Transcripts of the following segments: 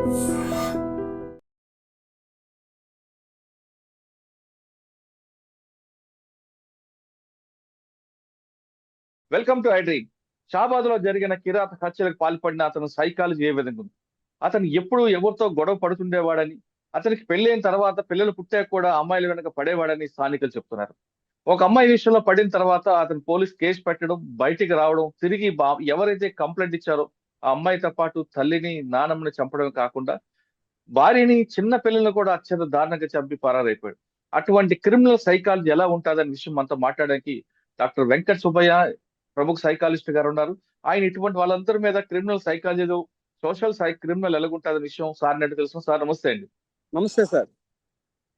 Welcome to iDream. Shabad లో జరిగిన కిరాతక హత్యలకు పాల్పడిన అతను సైకాలజీ ఏ విధంగా ఉంది? అతను ఎప్పుడు ఎవరితో గొడవ పడుతుండేవాడని, అతనికి పెళ్ళైన తర్వాత పిల్లలు పుట్టాక కూడా అమ్మాయిల వెనక పడేవాడని స్థానికులు చెప్తున్నారు. ఒక అమ్మాయి విషయంలో పడిన తర్వాత అతను పోలీస్ కేసు పెట్టడం, బయటికి రావడం, తిరిగి ఎవరైతే కంప్లైంట్ ఇచ్చారో ఆ అమ్మాయితో పాటు తల్లిని, నానమ్మని చంపడం కాకుండా భార్యని, చిన్న పిల్లల్ని కూడా అత్యంత దారుణంగా చంపి పరారైపోయాడు. అటువంటి క్రిమినల్ సైకాలజీ ఎలా ఉంటుందనే విషయం మనతో మాట్లాడడానికి డాక్టర్ వెంకట్ సుబ్బయ్య, ప్రముఖ సైకాలజిస్ట్ గారు ఉన్నారు. ఆయన ఇటువంటి వాళ్ళందరి మీద క్రిమినల్ సైకాలజీలో క్రిమినల్ ఎలాగుంటుందనే విషయం సార్ నట్టు తెలుసు. సార్ నమస్తే అండి. నమస్తే సార్.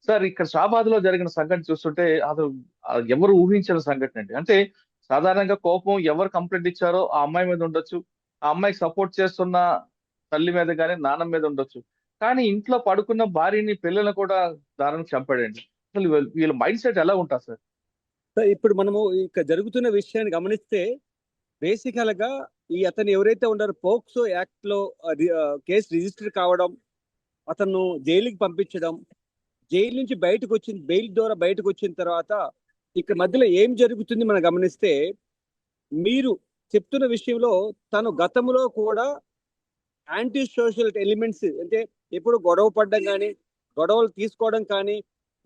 సార్, ఇక్కడ షాబాద్ లో జరిగిన సంఘటన చూస్తుంటే అది ఎవరు ఊహించిన సంఘటన అండి. అంటే సాధారణంగా కోపం ఎవరు కంప్లైంట్ ఇచ్చారో ఆ అమ్మాయి మీద ఉండొచ్చు, ఆ అమ్మాయికి సపోర్ట్ చేస్తున్న తల్లి మీద కానీ నాన్న మీద ఉండొచ్చు. కానీ ఇంట్లో పడుకున్న భార్యని, పిల్లల్ని కూడా దారుణంగా చంపాడండి. అసలు వీళ్ళ మైండ్ సెట్ ఎలా ఉంటుంది సార్? ఇప్పుడు మనము ఇక జరుగుతున్న విషయాన్ని గమనిస్తే బేసికల్ గా అతను ఎవరైతే ఉన్నారో పోక్సో యాక్ట్ లో కేసు రిజిస్టర్ కావడం, అతను జైలుకి పంపించడం, జైలు నుంచి బయటకు వచ్చిన బెయిల్ ద్వారా బయటకు వచ్చిన తర్వాత ఇక్కడ మధ్యలో ఏం జరుగుతుంది మనం గమనిస్తే, మీరు చెప్తున్న విషయంలో తను గతంలో కూడా యాంటీ సోషల్ ఎలిమెంట్స్, అంటే ఎప్పుడు గొడవ పడడం కానీ, గొడవలు తీసుకోవడం కానీ,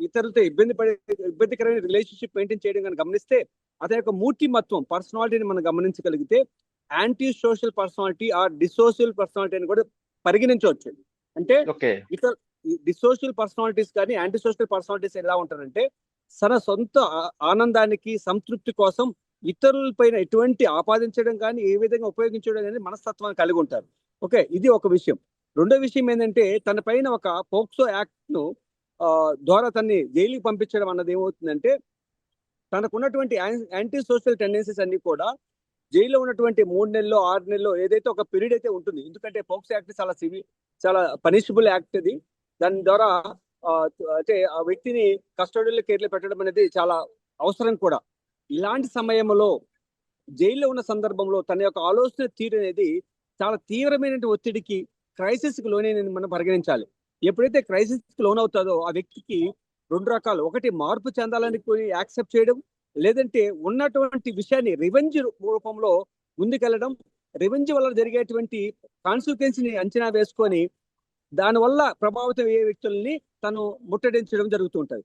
ఇతరులతో ఇబ్బందికరమైన రిలేషన్షిప్ మెయింటైన్ చేయడం కానీ గమనిస్తే, అతని యొక్క మూర్తిమత్వం, పర్సనాలిటీని మనం గమనించగలిగితే anti social personality or dissocial personality అని కూడా పరిగణించవచ్చు. అంటే ఇతర డిసోషియల్ పర్సనాలిటీస్ కానీ యాంటీ సోషల్ పర్సనాలిటీస్ ఎలా ఉంటారంటే, తన సొంత ఆనందానికి, సంతృప్తి కోసం ఇతరులపైన ఎటువంటి ఆపాదించడం కానీ, ఏ విధంగా ఉపయోగించడం అనేది మనస్తత్వాన్ని కలిగి ఉంటారు. ఓకే, ఇది ఒక విషయం. రెండో విషయం ఏంటంటే, తన పైన ఒక పోక్సో యాక్ట్ ను ద్వారా తన్ని జైలుకి పంపించడం అన్నది ఏమవుతుందంటే, తనకున్నటువంటి యాంటీ సోషల్ టెండెన్సీస్ అన్ని కూడా జైల్లో ఉన్నటువంటి 3 నెలలు 6 నెలలు ఏదైతే ఒక పీరియడ్ అయితే ఉంటుంది. ఎందుకంటే పోక్సో యాక్ట్ చాలా పనిషబుల్ యాక్ట్ అది. దాని ద్వారా అంటే ఆ వ్యక్తిని కస్టడీలో కేర్లో పెట్టడం అనేది చాలా అవసరం కూడా. ఇలాంటి సమయంలో జైల్లో ఉన్న సందర్భంలో తన యొక్క ఆలోచన తీరు అనేది చాలా తీవ్రమైన ఒత్తిడికి, క్రైసిస్ కి లోనైనది మనం పరిగణించాలి. ఎప్పుడైతే క్రైసిస్ కి లోన్ అవుతుందో ఆ వ్యక్తికి 2 రకాలు, ఒకటి మార్పు చెందాలని యాక్సెప్ట్ చేయడం, లేదంటే ఉన్నటువంటి విషయాన్ని రివెంజ్ రూపంలో ముందుకెళ్ళడం, రివెంజ్ వల్ల జరిగేటువంటి కాన్సిక్వెన్స్ని అంచనా వేసుకొని దానివల్ల ప్రభావితం అయ్యే వ్యక్తుల్ని తను ముట్టడించడం జరుగుతూ ఉంటుంది.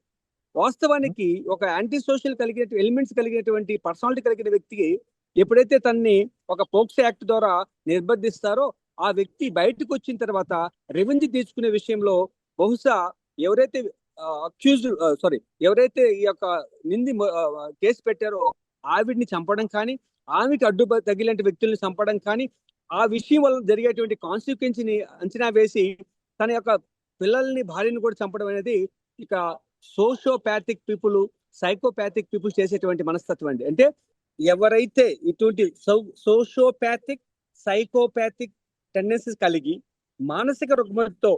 వాస్తవానికి ఒక యాంటీ సోషల్ ఎలిమెంట్స్ కలిగినటువంటి పర్సనాలిటీ కలిగిన వ్యక్తికి ఎప్పుడైతే తన్ని ఒక పోక్సో యాక్ట్ ద్వారా నిర్బంధిస్తారో, ఆ వ్యక్తి బయటకు వచ్చిన తర్వాత రెవెన్యూ తీసుకునే విషయంలో బహుశా ఎవరైతే ఎవరైతే ఈ యొక్క కేసు పెట్టారో ఆవిడ్ని చంపడం కానీ, ఆమెకి అడ్డు తగిలిన వ్యక్తుల్ని చంపడం కానీ, ఆ విషయం వల్ల జరిగేటువంటి కాన్సిక్వెన్స్ ని అంచనా వేసి తన యొక్క పిల్లల్ని, భార్యని కూడా చంపడం అనేది ఇక సోషియోపాథిక్ పీపుల్, సైకోపాథిక్ పీపుల్ చేసేటువంటి మనస్తత్వం అండి. అంటే ఎవరైతే ఇటువంటి సోషియోపాథిక్, సైకోపాథిక్ టెండెన్సీస్ కలిగి మానసిక రుగ్మతతో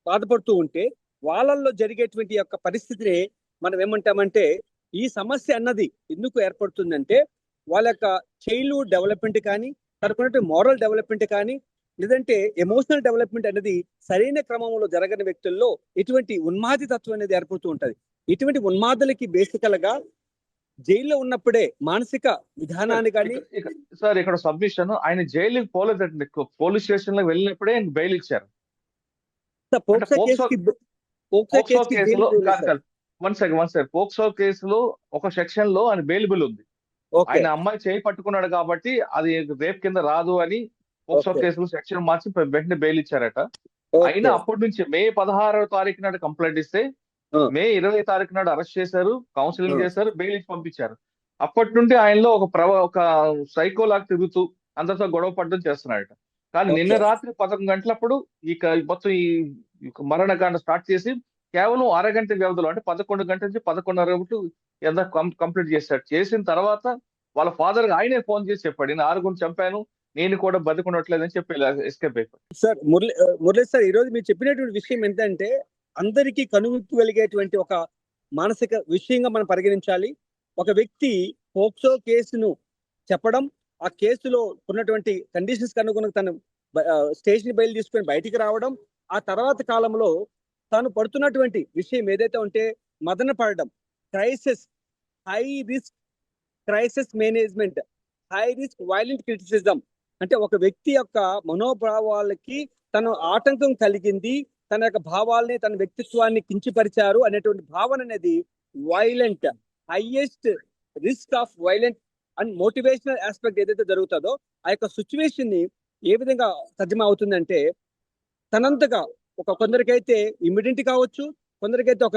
బాధపడుతూ ఉంటే వాళ్ళల్లో జరిగేటువంటి యొక్క పరిస్థితిని మనం ఏమంటామంటే, ఈ సమస్య అన్నది ఎందుకు ఏర్పడుతుందంటే, వాళ్ళ యొక్క చైల్డ్హుడ్ డెవలప్మెంట్ కానీ, తనకున్నటువంటి మోరల్ డెవలప్మెంట్ కానీ, లేదంటే ఎమోషనల్ డెవలప్మెంట్ అనేది సరైన క్రమంలో జరగని వ్యక్తుల్లో ఇటువంటి ఉన్మాది తత్వం అనేది ఏర్పడుతూ ఉంటది. ఇటువంటి ఉన్మాదులకి బేసికల్ గా జైల్లో ఉన్నప్పుడే మానసిక విధానాన్ని కానీ. సార్, ఇక్కడ సబ్మిషన్, ఆయన జైలుకి పోలేదండి, పోలీస్ స్టేషన్ లో వెళ్ళినప్పుడే బెయిల్ ఇచ్చారు. పోక్సో కేసులో ఒక సెక్షన్ లో ఆయన బెయిలబుల్ ఉంది. ఆయన అమ్మాయి చేయి పట్టుకున్నాడు కాబట్టి అది రేప్ కింద రాదు అని పోక్సో కేసులో సెక్షన్ మార్చి వెంటనే బెయిల్ ఇచ్చారట. అయినా అప్పటి నుంచి మే 16వ తారీఖు నాడు కంప్లైంట్ ఇస్తే మే 20వ తారీఖు నాడు అరెస్ట్ చేశారు, కౌన్సిలింగ్ చేశారు, బెయిల్ ఇచ్చి పంపించారు. అప్పటి నుండి ఆయనలో ఒక సైకోలాగా తిరుగుతూ అందరితో గొడవ పడడం చేస్తున్నాడట. కానీ నిన్న రాత్రి 11 గంటలప్పుడు మొత్తం ఈ మరణకాండ స్టార్ట్ చేసి కేవలం అరగంట వ్యవధిలో, అంటే 11 గంటల నుంచి 11:30 కంప్లీట్ చేశాడు. చేసిన తర్వాత వాళ్ళ ఫాదర్ ఆయనే ఫోన్ చేసి చెప్పాడు, నేను 6 చంపాను, నేను కూడా బతుకున్నట్లేదని చెప్పి ఎస్కేప్ అయిపోయాడు. సార్ మురళి సార్, ఈ రోజు మీరు చెప్పినటువంటి విషయం ఏంటంటే, అందరికీ కనువిప్పగలిగేటువంటి ఒక మానసిక విషయంగా మనం పరిగణించాలి. ఒక వ్యక్తి పోక్సో కేసును చెప్పడం, ఆ కేసులో ఉన్నటువంటి కండిషన్స్ కనుగొని తను స్టేషన్ బయలు తీసుకొని బయటికి రావడం, ఆ తర్వాత కాలంలో తాను పడుతున్నటువంటి విషయం ఏదైతే ఉంటే మదన పడడం, crisis, high risk crisis management, high risk violent criticism, అంటే ఒక వ్యక్తి యొక్క మనోభావాలకి తను ఆటంకం కలిగింది, తన యొక్క భావాల్ని తన వ్యక్తిత్వాన్ని కించపరిచారు అనేటువంటి భావన అనేది violent, highest risk of violent and motivational aspect ఏదైతే జరుగుతుందో ఆ యొక్క సిచ్యువేషన్ ని ఏ విధంగా తర్జుమా అవుతుందంటే, తనంతగా కొందరికైతే ఇమ్మీడియట్ కావచ్చు, కొందరికైతే ఒక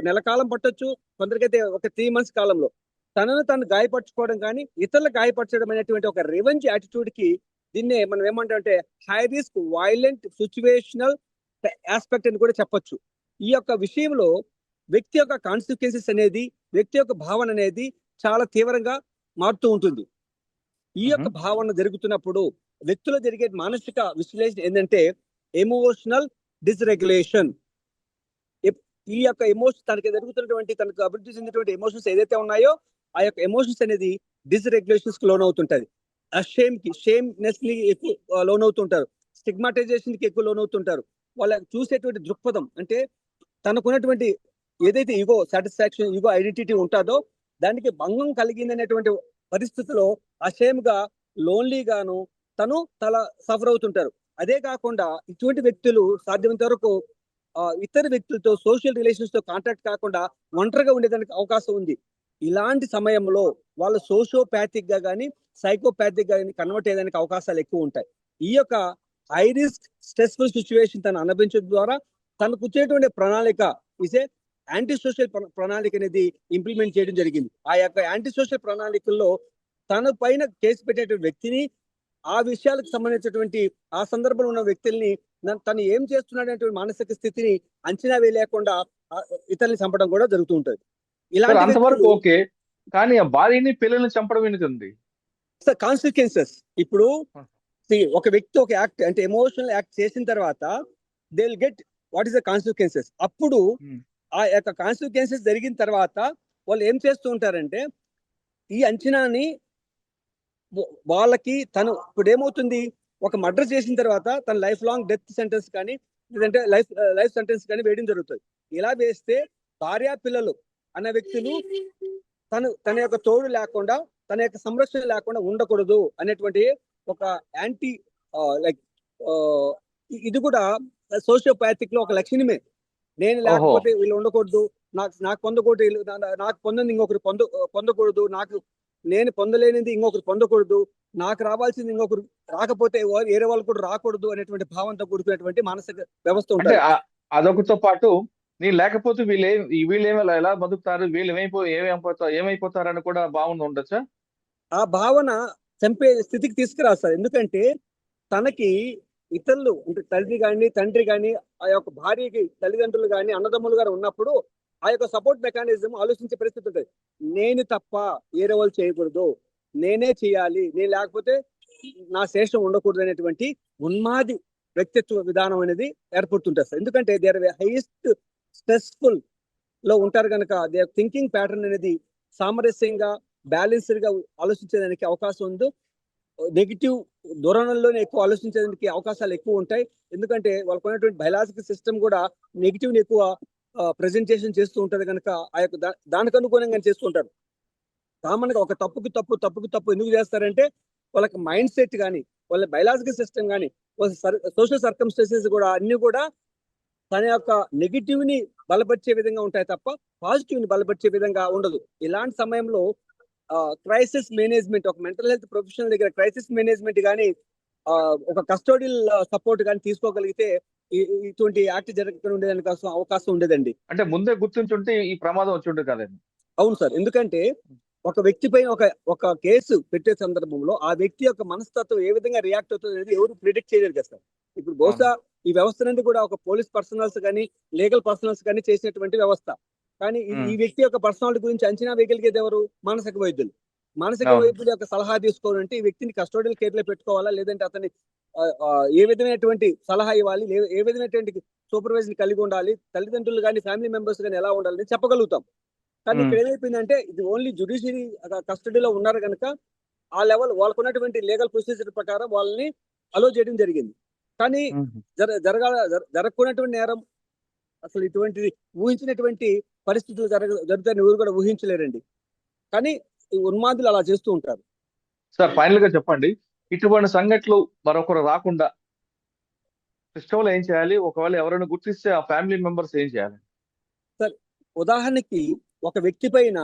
నెల కాలం పట్టొచ్చు, కొందరికైతే ఒక 3 months కాలంలో తనను తను గాయపరచుకోవడం కానీ ఇతరులు గాయపరచడం అనేటువంటి ఒక రివెంజ్ యాటిట్యూడ్ కి దీన్నే మనం ఏమంటాం అంటే high risk violent situational aspect అని కూడా చెప్పొచ్చు. ఈ యొక్క విషయంలో వ్యక్తి యొక్క కాన్సిక్వెన్సెస్ అనేది, వ్యక్తి యొక్క భావన అనేది చాలా తీవ్రంగా మారుతూ ఉంటుంది. ఈ యొక్క భావన జరుగుతున్నప్పుడు వ్యక్తిలో జరిగే మానసిక విశ్లేషణ ఏంటంటే ఎమోషనల్ డిస్రెగ్యులేషన్. ఈ యొక్క ఎమోషన్ తనకి జరుగుతున్నటువంటి, తనకు అభివృద్ధి చెందినటువంటి ఎమోషన్స్ ఏదైతే ఉన్నాయో ఆ యొక్క ఎమోషన్స్ అనేది డిస్రెగ్యులేషన్స్ కి లోన్ అవుతుంటది. షేమ్నెస్ ని ఎక్కువ లోన్ అవుతుంటారు, స్టిగ్మాటైజేషన్ కి ఎక్కువ లోన్ అవుతుంటారు. వాళ్ళ చూసేటువంటి దృక్పథం అంటే తనకున్నటువంటి ఏదైతే ఈగో సాటిస్ఫాక్షన్, ఈగో ఐడెంటిటీ ఉంటుందో దానికి భంగం కలిగిందనేటువంటి పరిస్థితిలో అషేమ్ గా, లోన్లీ గాను తను సఫర్ అవుతుంటారు. అదే కాకుండా ఇటువంటి వ్యక్తులు సాధ్యమైనంత వరకు ఇతర వ్యక్తులతో సోషల్ రిలేషన్స్ తో కాంటాక్ట్ కాకుండా ఒంటరిగా ఉండేదానికి అవకాశం ఉంది. ఇలాంటి సమయంలో వాళ్ళు సోషియోపాథిక్ గా కానీ సైకోపాథిక్ గా కన్వర్ట్ అయ్యేదానికి అవకాశాలు ఎక్కువ ఉంటాయి. ఈ యొక్క హై రిస్క్ స్ట్రెస్ఫుల్ సిచ్యువేషన్ తను అనుభవించడం ద్వారా తనకు వచ్చేటువంటి ప్రణాళిక ఇసే యాంటీ సోషల్ ప్రణాళిక అనేది ఇంప్లిమెంట్ చేయడం జరిగింది. ఆ యొక్క యాంటీ సోషల్ ప్రణాళికల్లో తన పైన కేసు పెట్టేటువంటి వ్యక్తిని, ఆ విషయాలకు సంబంధించినటువంటి ఆ సందర్భంలో ఉన్న వ్యక్తుల్ని తను ఏం చేస్తున్నాడనేటువంటి మానసిక స్థితిని అంచనా వేయలేకుండా ఇతరుల్ని చంపడం కూడా జరుగుతూ ఉంటుంది. ఇలాంటి అంతవరకు ఓకే, కానీ ఆ భార్యని పిల్లల్ని చంపడం ఎందుకండి? కాన్సిక్వెన్సెస్. ఇప్పుడు ఒక వ్యక్తి ఒక యాక్ట్ అంటే ఎమోషనల్ యాక్ట్ చేసిన తర్వాత they will get what is the consequences. అప్పుడు ఆ యొక్క కాన్సిక్వెన్సెస్ జరిగిన తర్వాత వాళ్ళు ఏం చేస్తూ ఉంటారంటే ఈ అంచనాని వాళ్ళకి తను ఇప్పుడు ఏమవుతుంది, ఒక మర్డర్ చేసిన తర్వాత తన లైఫ్ లాంగ్ డెత్ సెంటెన్స్ కానీ లేదంటే లైఫ్ సెంటెన్స్ కానీ వేయడం జరుగుతుంది. ఇలా వేస్తే భార్య పిల్లలు అనే వ్యక్తులు తన యొక్క తోడు లేకుండా, తన యొక్క సంరక్షణ లేకుండా ఉండకూడదు అనేటువంటి ఒక యాంటీ లైక్ ఇది కూడా సోషియోపాథిక్ లో ఒక లక్షణమే. నేను లేకపోతే వీళ్ళు ఉండకూడదు, నాకు పొందకూడదు, నాకు పొందింది ఇంకొకరు పొందకూడదు, నేను పొందలేనిది ఇంకొకరు పొందకూడదు, నాకు రావాల్సింది ఇంకొకరు రాకపోతే వేరే వాళ్ళు కూడా రాకూడదు అనేటువంటి భావంతో కూడుకున్నటువంటి మానసిక వ్యవస్థ ఉంటుంది. అదొకటితో పాటు నేను లేకపోతే వీళ్ళేమి ఎలా బతుకుతారు, వీళ్ళు ఏమైపోతారు అని కూడా భావన ఉండొచ్చా? ఆ భావన చంపే స్థితికి తీసుకురాస్తారు. ఎందుకంటే తనకి ఇతరులు అంటే తండ్రి కానీ ఆ యొక్క భార్యకి తల్లిదండ్రులు కానీ అన్నదమ్ములు గారు ఉన్నప్పుడు ఆ యొక్క సపోర్ట్ మెకానిజం ఆలోచించే పరిస్థితి ఉంటుంది. నేను తప్ప వేరే వాళ్ళు చేయకూడదు, నేనే చేయాలి, నేను లేకపోతే నా శేషం ఉండకూడదు అనేటువంటి ఉన్మాది వ్యక్తిత్వ విధానం అనేది ఏర్పడుతుంటారు. ఎందుకంటే దే ఆర్ హైయెస్ట్ స్ట్రెస్ఫుల్ లో ఉంటారు కనుక దే థింకింగ్ ప్యాటర్న్ అనేది సామరస్యంగా బ్యాలెన్స్డ్ గా ఆలోచించేదానికి అవకాశం ఉంది. నెగిటివ్ ధోరణుల్లోనే ఎక్కువ ఆలోచించడానికి అవకాశాలు ఎక్కువ ఉంటాయి. ఎందుకంటే వాళ్ళకు ఉన్నటువంటి బయలాజికల్ సిస్టమ్ కూడా నెగిటివ్ ని ఎక్కువ ప్రెజెంటేషన్ చేస్తూ ఉంటది కనుక ఆ యొక్క దానికి అనుగుణంగా చేస్తూ ఉంటారు. కామన్ గా ఒక తప్పుకు తప్పు ఎందుకు చేస్తారంటే వాళ్ళకి మైండ్ సెట్ కానీ, వాళ్ళ బయలాజికల్ సిస్టమ్ కానీ, సోషల్ సర్కమ్స్టెన్సెస్ కూడా అన్ని కూడా తన యొక్క నెగిటివ్ ని బలపరిచే విధంగా ఉంటాయి తప్ప పాజిటివ్ ని బలపరిచే విధంగా ఉండదు. ఇలాంటి సమయంలో క్రైసిస్ మేనేజ్మెంట్, ఒక మెంటల్ హెల్త్ ప్రొఫెషనల్ దగ్గర క్రైసిస్ మేనేజ్మెంట్ కానీ ఒక కస్టోడియల్ సపోర్ట్ కానీ తీసుకోగలిగితే ఇటువంటి యాక్ట్ జరగకుండా ఉండేదానికి అవకాశం ఉండేదండి. అంటే ముందే గుర్తించుంటే ఈ ప్రమాదం వచ్చి ఉండదు కదండి. అవును సార్, ఎందుకంటే ఒక వ్యక్తి పైన ఒక కేసు పెట్టే సందర్భంలో ఆ వ్యక్తి యొక్క మనస్తత్వం ఏ విధంగా రియాక్ట్ అవుతుంది అనేది ఎవరు ప్రిడిక్ట్ చేయలేరు కదా సార్. ఇప్పుడు బహుశా ఈ వ్యవస్థ నుండి కూడా ఒక పోలీస్ పర్సనల్స్ కానీ లీగల్ పర్సనల్స్ కానీ చేసినటువంటి వ్యవస్థ, కానీ ఈ వ్యక్తి యొక్క పర్సనాలిటీ గురించి అంచనా వేయగలిగేది ఎవరు? మానసిక వైద్యులు. మానసిక వైద్యుల యొక్క సలహా తీసుకోవాలంటే ఈ వ్యక్తిని కస్టోడియల్ కేర్ లో పెట్టుకోవాలా, లేదంటే అతన్ని ఏ విధమైనటువంటి సలహా ఇవ్వాలి, ఏ విధమైనటువంటి సూపర్వైజన్ కలిగి ఉండాలి, తల్లిదండ్రులు కానీ ఫ్యామిలీ మెంబర్స్ కానీ ఎలా ఉండాలని చెప్పగలుగుతాం. కానీ ఇక్కడ ఏమైపోయిందంటే ఇది ఓన్లీ జ్యుడిషియరీ కస్టడీలో ఉన్నారు కనుక ఆ లెవెల్ వాళ్ళకు ఉన్నటువంటి లీగల్ ప్రొసీజర్ ప్రకారం వాళ్ళని అలో చేయడం జరిగింది. కానీ ఉమ్. జరగకూడనటువంటి నేరం, అసలు ఇటువంటిది ఊహించినటువంటి పరిస్థితులు జరుగుతాయని ఎవరు కూడా ఊహించలేరండి. కానీ ఈ ఉన్మాదులు అలా చేస్తూ ఉంటారు. సార్ ఫైనల్ గా చెప్పండి, ఇటువంటి సంఘటనలు మరొకరు రాకుండా సిస్టంలో ఏం చేయాలి? ఒకవేళ ఎవరైనా గుర్తిస్తే ఆ ఫ్యామిలీ మెంబర్స్ ఏం చేయాలి? సార్, ఉదాహరణకి ఒక వ్యక్తి పైన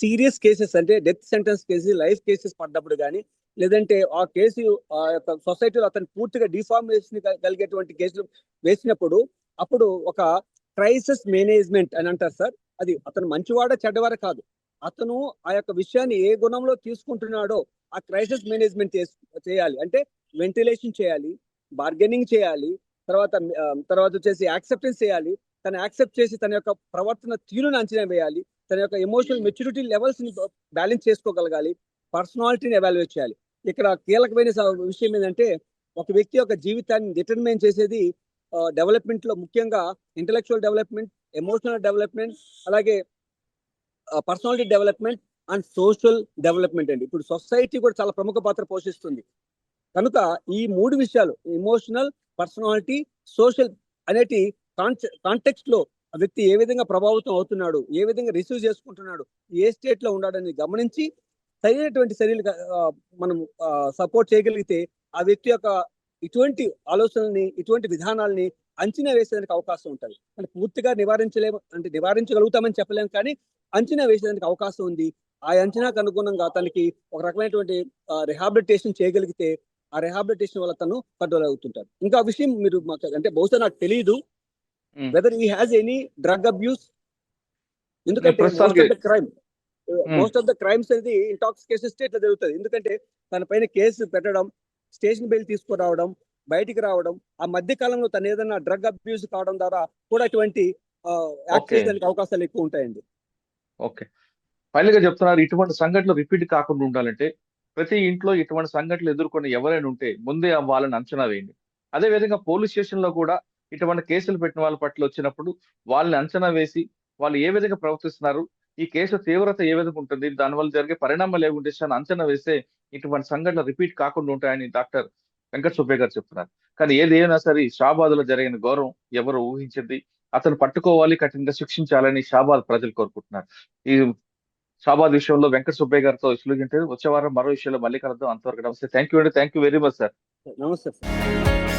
సీరియస్ కేసెస్ అంటే death sentence case, life cases పడ్డప్పుడు కానీ, లేదంటే ఆ కేసు ఆ యొక్క సొసైటీలో అతను పూర్తిగా డిఫార్మేషన్ కలిగేటువంటి కేసులు వేసినప్పుడు, అప్పుడు ఒక క్రైసిస్ మేనేజ్మెంట్ అని అంటారు సార్. అది అతను మంచివాడా చెడ్డవాడా కాదు, అతను ఆ యొక్క విషయాన్ని ఏ గుణంలో తీసుకుంటున్నాడో ఆ క్రైసిస్ మేనేజ్మెంట్ చేయాలి. అంటే వెంటిలేషన్ చేయాలి, బార్గెనింగ్ చేయాలి, తర్వాత తర్వాత వచ్చేసి యాక్సెప్టెన్స్ చేయాలి. తను యాక్సెప్ట్ చేసి తన యొక్క ప్రవర్తన తీరును అంచనా వేయాలి, తన యొక్క ఎమోషనల్ మెచ్యూరిటీ లెవెల్స్ ని బ్యాలెన్స్ చేసుకోగలగాలి, పర్సనాలిటీని ఎవాల్యుయేట్ చేయాలి. ఇక్కడ కీలకమైన విషయం ఏంటంటే, ఒక వ్యక్తి యొక్క జీవితాన్ని డిటర్మైన్ చేసేది డెవలప్మెంట్ లో ముఖ్యంగా ఇంటలెక్చువల్ డెవలప్మెంట్, ఎమోషనల్ డెవలప్మెంట్, అలాగే personality development and social development అండి. ఇప్పుడు సొసైటీ కూడా చాలా ప్రముఖ పాత్ర పోషిస్తుంది. కనుక ఈ 3 విషయాలు, ఎమోషనల్, పర్సనాలిటీ, సోషల్ అనేటి కాంటెక్స్ట్ లో ఆ వ్యక్తి ఏ విధంగా ప్రభావితం అవుతున్నాడు, ఏ విధంగా రిసీవ్ చేసుకుంటున్నాడు, ఏ స్టేట్ లో ఉన్నాడని గమనించి సరైనటువంటి చర్యలు మనం సపోర్ట్ చేయగలిగితే ఆ వ్యక్తి యొక్క ఇటువంటి ఆలోచనల్ని, ఇటువంటి విధానాల్ని అంచనా వేసేదానికి అవకాశం ఉంటుంది. అంటే పూర్తిగా నివారించలేము, అంటే నివారించగలుగుతామని చెప్పలేము, కానీ అంచనా వేసేదానికి అవకాశం ఉంది. ఆ అంచనాకు అనుగుణంగా తనకి ఒక రకమైనటువంటి రిహాబిలిటేషన్ చేయగలిగితే ఆ రిహాబిలిటేషన్ వల్ల తను కంట్రోల్ అవుతుంటారు. ఇంకా విషయం మీరు అంటే బహుశా నాకు తెలియదు whether he has any drug abuse, ఎందుకంటే మోస్ట్ ఆఫ్ ద క్రైమ్స్ అనేది ఇంటాక్సికేషన్ స్టేట్ లో జరుగుతుంది. ఎందుకంటే తన పైన కేసు పెట్టడం, స్టేషన్ బెయిల్ తీసుకురావడం, బయటికి రావడం, ఆ మధ్య కాలంలో తను ఏదైనా డ్రగ్ అబ్యూస్ కావడం ద్వారా కూడా ఇటువంటి యాక్ట్ చేయడానికి అవకాశాలు ఎక్కువ ఉంటాయండి. ఓకే, ఫైనల్ గా చెప్తున్నారు, ఇటువంటి సంఘటనలు రిపీట్ కాకుండా ఉండాలంటే ప్రతి ఇంట్లో ఇటువంటి సంఘటనలు ఎదుర్కొని ఎవరైనా ఉంటే ముందే వాళ్ళని అంచనా వేయండి. అదే విధంగా పోలీస్ స్టేషన్ లో కూడా ఇటువంటి కేసులు పెట్టిన వాళ్ళ పట్ల వచ్చినప్పుడు వాళ్ళని అంచనా వేసి వాళ్ళు ఏ విధంగా ప్రవర్తిస్తున్నారు, ఈ కేసు తీవ్రత ఏ విధంగా ఉంటుంది, దానివల్ల జరిగే పరిణామాలు ఏముంటే అంచనా వేస్తే ఇటువంటి సంఘటనలు రిపీట్ కాకుండా ఉంటాయని డాక్టర్ వెంకట సుబ్బయ్య గారు చెప్తున్నారు. కానీ ఏదైనా సరే షాబాద్ లో జరిగిన ఘోరం ఎవరు ఊహించింది, అతను పట్టుకోవాలి, కఠినంగా శిక్షించాలని షాబాద్ ప్రజలు కోరుకుంటున్నారు. ఈ షాబాద్ విషయంలో వెంకట సుబ్బయ్య గారితో వచ్చే వారం మరో విషయంలో మళ్ళీ కలుద్దాం. అంతవరకు నమస్తే. Thank you very much sir. నమస్తే సార్.